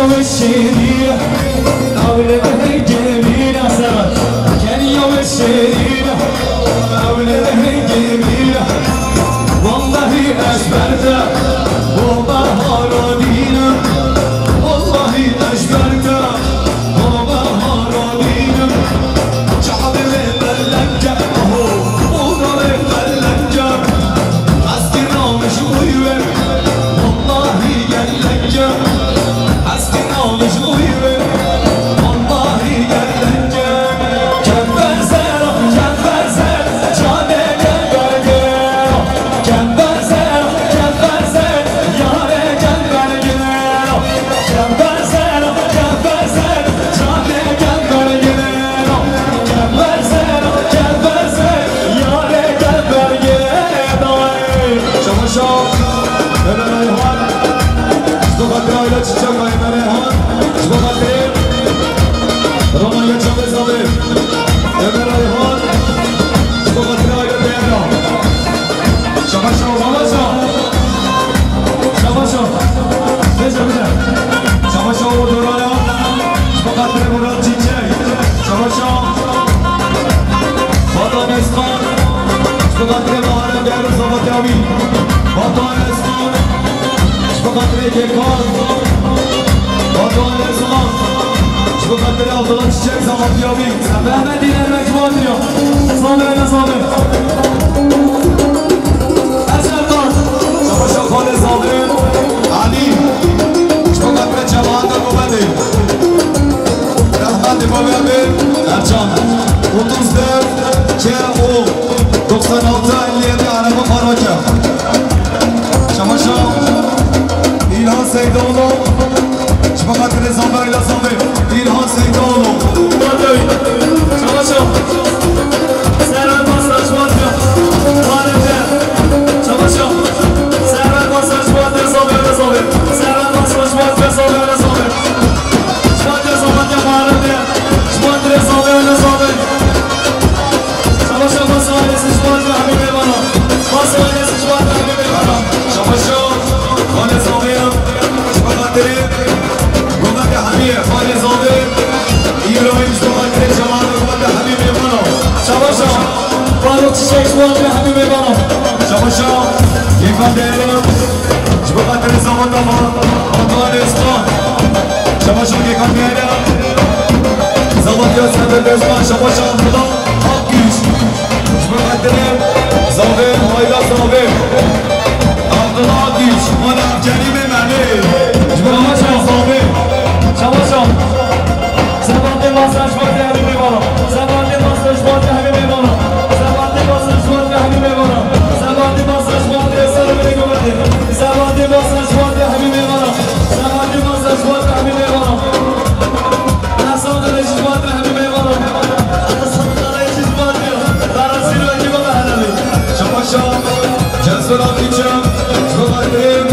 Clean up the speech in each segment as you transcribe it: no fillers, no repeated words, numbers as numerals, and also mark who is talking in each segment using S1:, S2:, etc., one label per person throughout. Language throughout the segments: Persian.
S1: يوم الشريرة أولاد الجميلة سرت كان يوم الشريرة أولاد الجميلة والله أجبرت وبهار دينا والله أجبرت وبهار دينا شعب مبلنجة وضر مبلنجة أستنا مش غير والله يلنجة أستنا مش غير والله يلنجة كبر زيرو كبر زيرو جاني كبر جيرو كبر زيرو كبر زيرو ياري كبر جيرو كبر زيرو كبر زيرو جاني كبر جيرو كبر زيرو كبر زيرو ياري كبر جيرو شوف شوف أنا ريحان اشتغلت رايلة تشجع أنا ريحان اشتغلت رومانيا شوف زبيب أنا ريحان اشتغلت رايلة دينا شوف شوف هلا شوف شوف بيجا بيجا شوف شوف دورانا اشتغلت مراد تيجي شوف شوف وطن اسخان اشتغلت مهارة دينا زبط يابي وطن اسخان اشتغلت كيكان وطن اسخان اشتغلت أفضل تشيك زبط يابي سبب دين المجموعة اليوم صابر صابر أسلطان شوف شوف خالد صابر علي اشتغلت جماعة المبادئ رحمت بابي أرجان 34 KO 96 57 Araba Karaca Şamaşam İlhan Seydoğlu Şifakat Rezanlar ile Sabir İlhan Seydoğlu Şamaşam Serhat Masaj Madya Valide Şamaşam Serhat Masaj Madya Sabir ile Sabir Serhat Masaj Madya Sabir ile Sabir Şmadya Sabir Valide Şmadya Sabir ile Sabir Şamaşam Masaj Madya Habibi Bana Masaj Madya Habibi Bana Şamaşam Khale Sabir Şifakat Gomat Habib Khale Sabir İbrahim Şifakat Cemal Gomat Habibi Bana Şamaşam Faruk Çiçek Madya Habibi Bana Şamaşam Yekan Değerim Şifakat Zaman Dama Antoine Eskan Şamaşam Yekan Değerim Zaman Gözlemler Gözman Şamaşam Fıdan Akgüç Şifakat Değerim Zabir Hayla Zabir Abdullah Akgüç Manam Kerime Mehmet Şamaşam Zabir Şamaşam Zamanlı Masaj Madya Habibi Bana Zamanlı Masaj Madya Habibi Bana Zamanlı Masaj Madya Habibi Bana Zamanlı Masaj Madya Sarıbeli Gömedi Zamanlı Masaj Madya Habibi Bana Zamanlı Masaj Madya Habibi Bana Hasan Reşit Madya Habibi Bana Hasan Reşit Madya Darasını ve Kiba Mehlevi Şamaşam Cesur Akıçam Şubatrim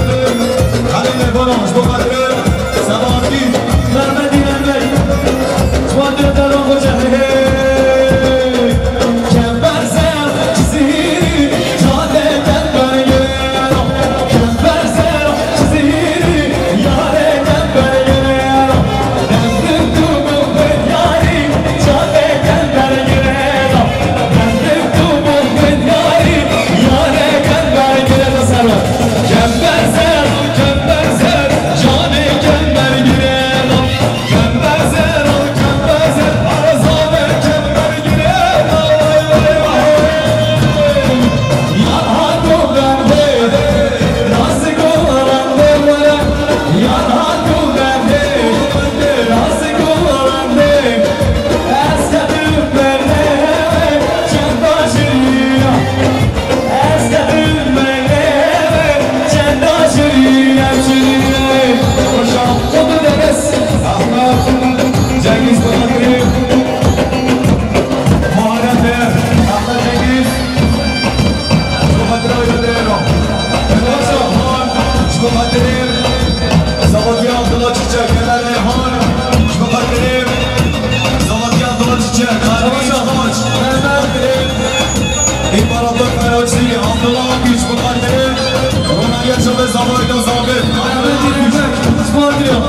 S1: Halil Bana Şubatrim Zamanlı Mehmet İnanbey Şubatrim Daran Hoca Kember Zer Zihiri Cade Kember Gero Kember Zer Zihiri Yare Kember Gero Demrim Dumum Ben Yari Cade Kember Gero Demrim Dumum Ben Yari Yare Kember Gero Servat Kember Zer Cade Kember Gero Kember Zer Arazame Kember Gero Yanhaku Bende Nasiko Arande Yanhaku Bende Nasiko Arande Eskatüm Bende Çendaşırıya Eskatüm Bende Çendaşırıya Hoşam Kutu Deniz Ahmet Cengiz Bahattin Muharrem Ahmet Cengiz Şubattin Aylı'dayım Hoşam Şubattin Zavatya Abdullah Çiçek Kemal Reyhan Şubattin Zavatya Abdullah Çiçek Hoşam Mehmet İmparator Feroçi Abdullah Akgüç Şubattin Romanya Çabı Zavatya Zabit Mehmet İnanbey Şubattin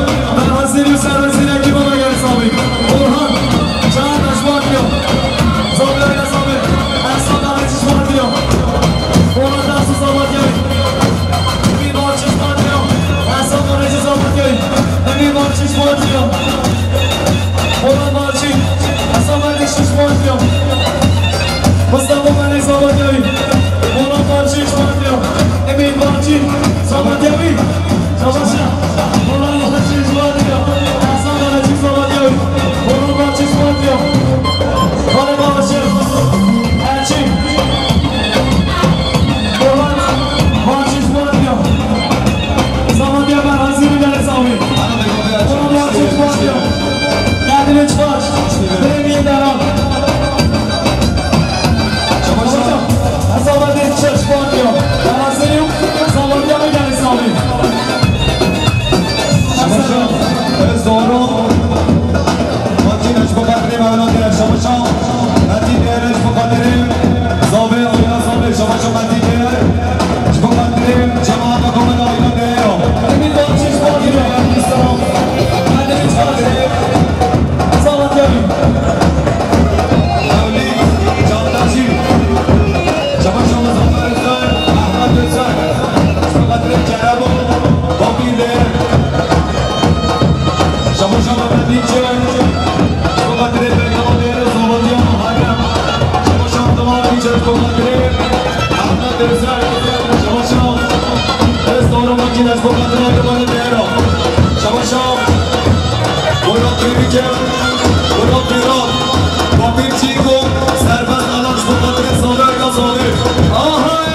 S1: مارچین از بخاطر آدمان دیرا شباشا برا پیریکم برا پیران با پیرچینگو سربست آلاش بخاطر ساده یا ساده آهای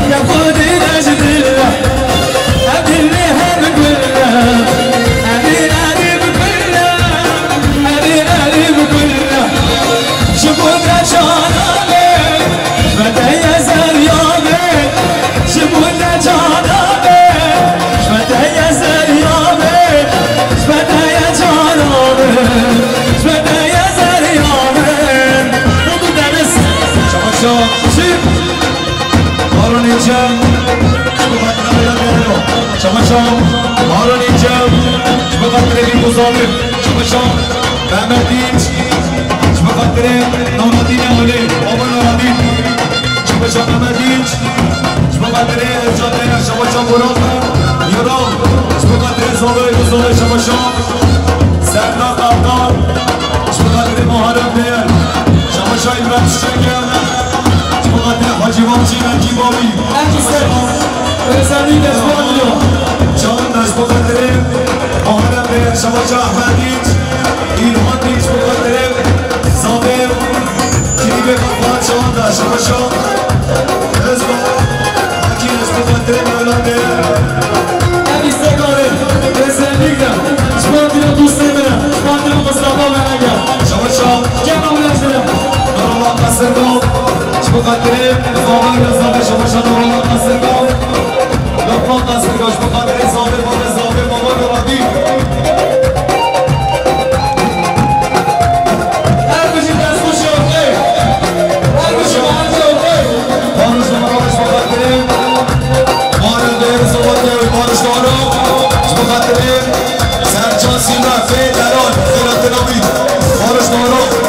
S2: Ya
S1: شما چی؟ مارون اینجا بخاطر بیاد بیارو شما مارون اینجا بخاطر بی مزابر شما بهمدیج بخاطر نامدین اولی بابا نامدین شما بهمدیج بخاطر جاده شما براق یوران بخاطر زاوی بزرگ شما سرنا قبطان بخاطر محرم بیار شما ایران شکر بخاطر حاجی وامچی نکی بابی برسانی دستمان دیا جان داشت بخاطر محرم بیار شما احمدیج ایران دیج بخاطر زابر کلی بخاطر جان داشت شما ازبا حکی داشت بخاطر مولان بیار نمیستگاره برسانی دیم شما دیا دوست نمیرم شما دیا مصطفا برنگم شما کم اولش دیم نورالله قصر دام بخاطر زابر نزابر شما نورالله قصر دام لطفا قصر داش بخاطر زابر بابا نورادی هر کشی دست خوشی اوکی هر کشی مهنجه اوکی بارش نمارش بخاطر مارم دیر زباد دوی بارش دارم بخاطر سرچان سیمه فید دران خیرات نامید بارش دارم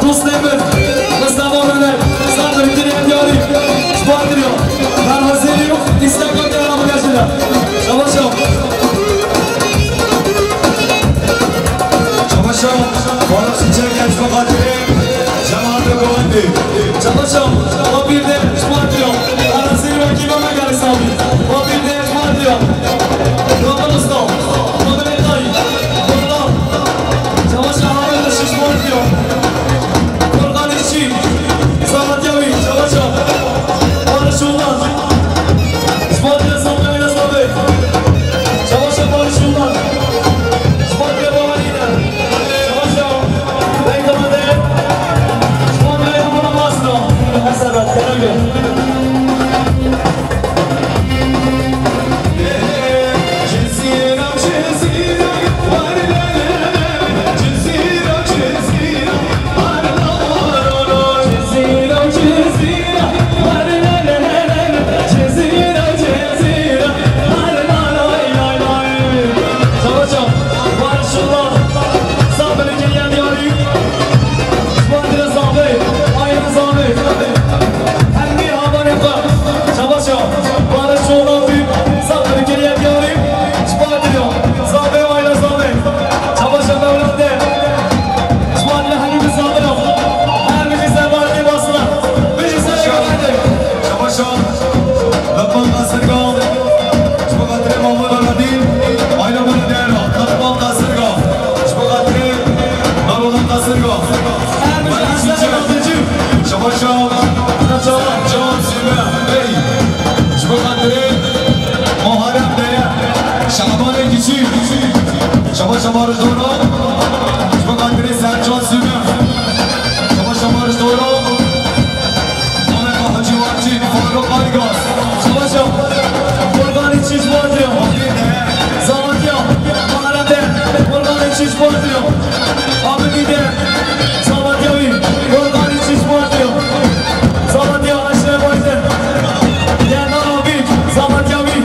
S1: دوست نمید مصطفا بنر ساندر کنیم دیاری شبار دیو در حاضریو اینستاگرام دیارم بگشیدم شما بالا سیچه گنج بخاطره جماعت گوندی شما با بیرده شبار دیو در حاضریو اکیبا مگر حسابی با بیرده شبار دیو دوباره دوستان دوباره دایی شما همه داشتی شبار دیو شما رو دوران شما قدر سرچان سیمه شما رو دوران نامه با حجی وارچی فارو قارگاز شما قربانی چیز بازیم زامانتیم محرمده قربانی چیز بازیم آبدیده زامانتیمی قربانی چیز بازیم زامانتیم اشره بایزه دیرنان آبید زامانتیمی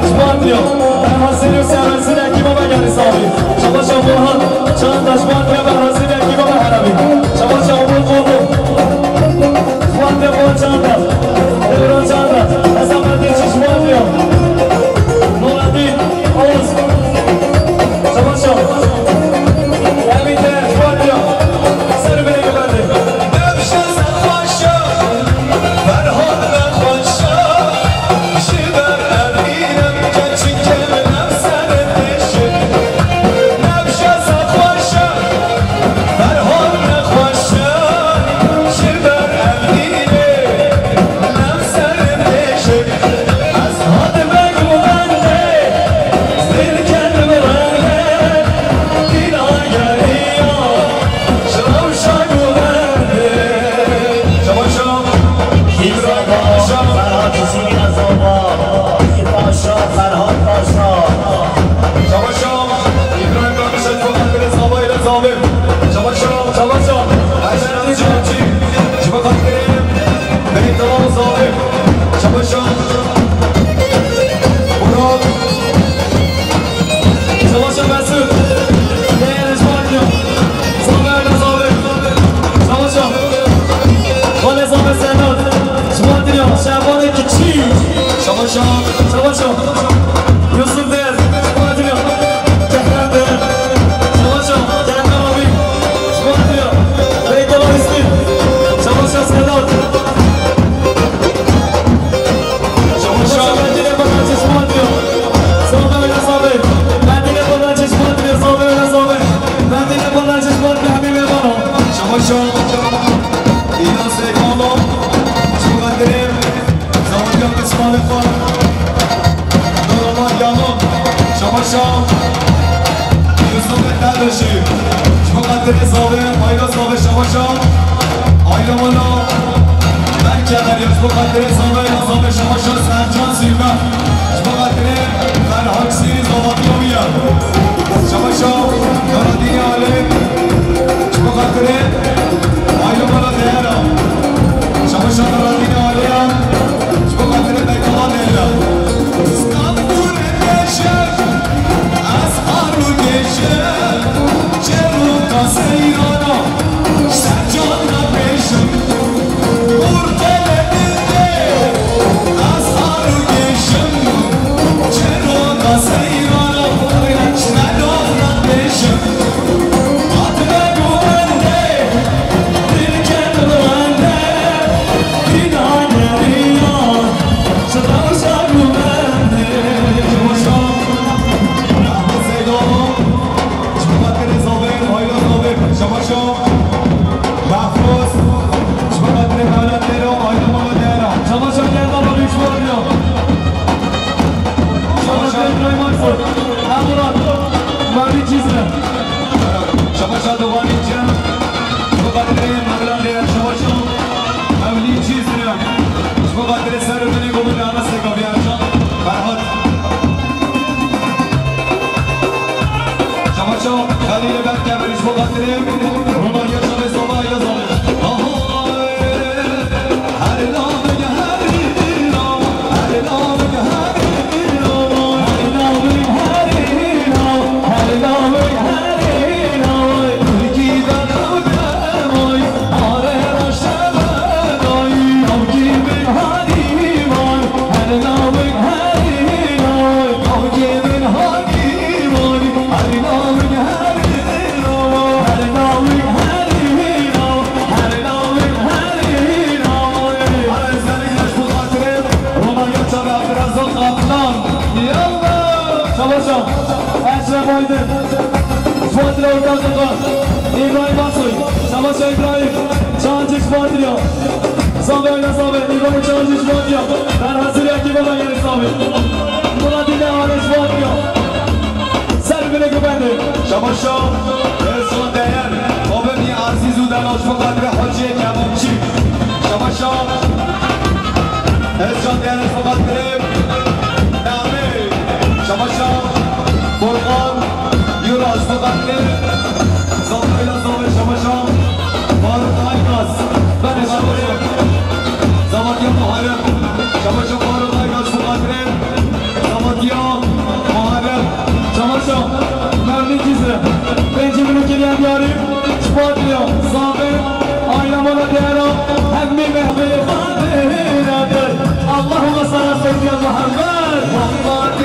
S2: Spandrio, ben Hasan Hüseyin Ersin'e kime ben geldi sahibi. Çalışan Burhan
S1: باشی شما قدر حسابه آیلا صاحب شماشا آیلا مالا من کردن یا شما قدر حسابه یا صاحب شماشا سرجان سیرگاه شما قدر فرحاک سیری زباتی رو بیاد شماشا نارادینی عالم شما قدر آیلا مالا دیرا شماشا نارادینی عالم شما قدر بیتلا دیرا استانبول نشد از هارو گشت چرو کاسه ایرانا سرجان نبشم مرتل دیده از هارو گشم چرو کاسه ایرانا سرجان نبشم آتبه گوهنده دل کنده بنده دیدانه دیدان صدا سرگو بنده شماشا محفوظ شما قدر حالت دیرم آیلا مالا دیرم شماشا کردم با ریش بردیم شماشا ابراهیم آیفون همونان مبین چیز نه شماشا دوبان اینجا شما قدر مولان دیرم شماشا مبین چیز نه شما قدر سر منی گمون نامه سکا بیارشان فرهاد شماشا خلیل بند کبریش مقدرم رومانی شما صبح یا زمه هر نامه هر ایران هر نامه هر ایران هر نامه هر ایران هر نامه هر ایران کی دارم دمای آره رشتم دایی کی من هر ایمان هر نامه هر ایران کی من هر ایمان هر نامه هر شماشا اشرف آیدن فاطر ارتاقا ابراهیم آسوی شماشا ابراهیم چانچش فاطریا صابه آیلا صابه ابراهیم چانچش فاطریا در حضور یکی بابا یعنی صابه مقدم آرش فاطریا سر بینه که بنده شماشا ارسان دیر آبمی عزیز و دلاش مقدر حاجی کبابچی شماشا ارسان دیر مقدر شماشا برقان یوراز مقدر زابطه زابه شماشا فاروق آیگاز بله شماشا زبادیا محرم شماشا فاروق آیگاز مقدر زبادیا محرم شماشا ممنون چیزه بینجی منو کلیم بیاریم سپاتلیا زابه آینا مولا دیرا همه محبه خانه ندر اللهم صل على سيدنا محمد محمد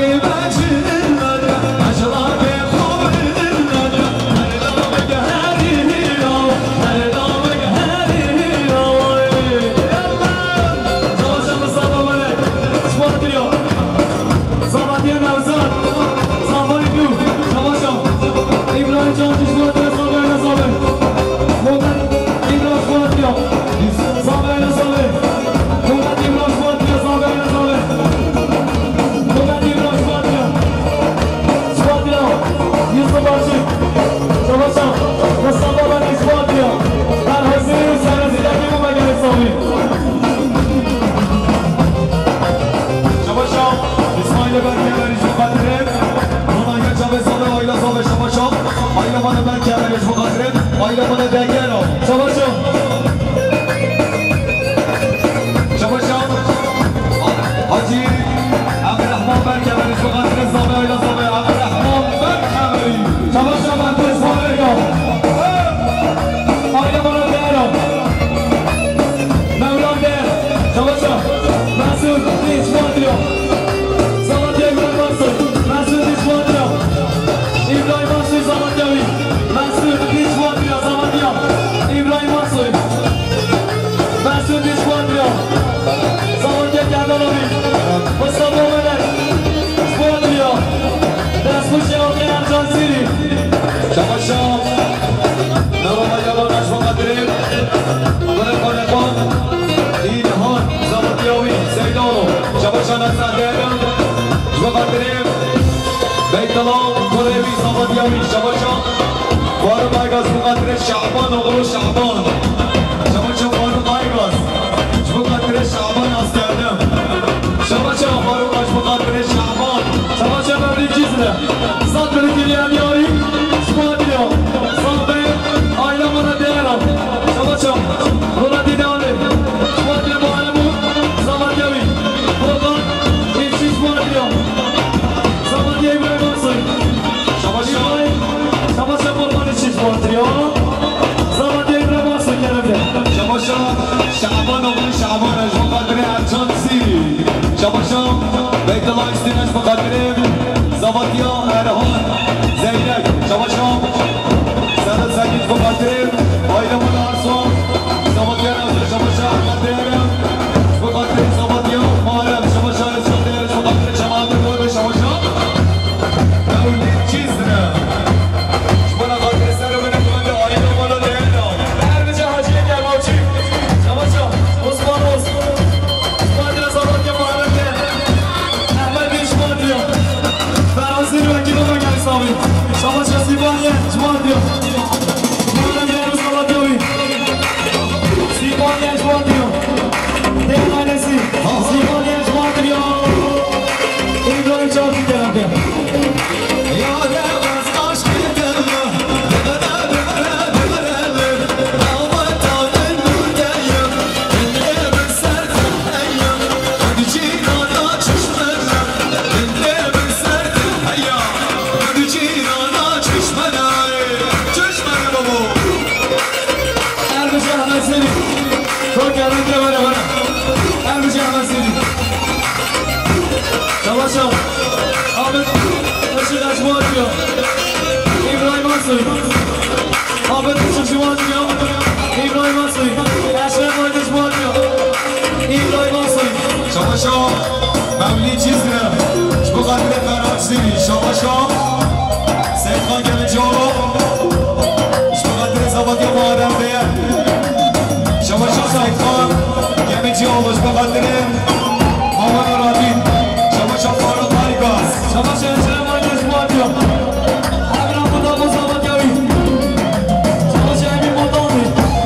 S1: Aygaz bu kadar Şaban oğlu Şaban. Şabaça Faruk Aygaz. Bu kadar Şaban askerdim. Şabaça Faruk Aygaz bu kadar Şaban. Şabaça Mevlid Cizre. Satırı dileyen yari. Spadiyo. Sahbe. Aile bana değerim. Şabaça. Buna dinali. Spadiyo bağlamı. Zaman yavi. Buradan ilçi Spadiyo. Zaman yavi bırakmasın. Şabaça. Şabaça kurban için Spadiyo. Zaman yavi bırakmasın kelimde. Şabaça. Şaban oğlu Şaban. Bu kadar Ercan Siri. Şabaça. Beytullah İstinaj bu kadar. Zavatiya Erhan. Zeynep. Şabaça. Sana Zengin bu kadar. Bayramın Arson. Zavatiya Nazır. Şabaça. Kadderim. Bu kadar Zavatiya. Muharrem. Şabaça. Şabaça. Bu kadar. Cemaatı koydu Şabaça. Mevlid Cizre. Bana kadar serüvene koydu. Ayda bana değerli. Erbice Hacı'ya gel Mavçı. Şabaça. Osman Oz. Osmanlı'ya Zavatiya Muharrem'de. Ahmet Bin Şuman diyor. Ferhanzeli vekili olan gel İslami. Şabaça Sibaniye Şuman diyor. Muharrem Yavuz Zavatiyavi. Sibaniye Şuman diyor. Değerli ailesi. Sibaniye Şuman diyor. İbrahim Çağatay gelemde. Şabaça, Ahmet Işık Şuman diyor. İbrahim Aslı. Ahmet Işık Şuman diyor. İbrahim Aslı. Eşref Aydın Şuman diyor. İbrahim Aslı. Şabaça, Mevlid Cizre. Bu kadar Ferhanzeli. Şabaça.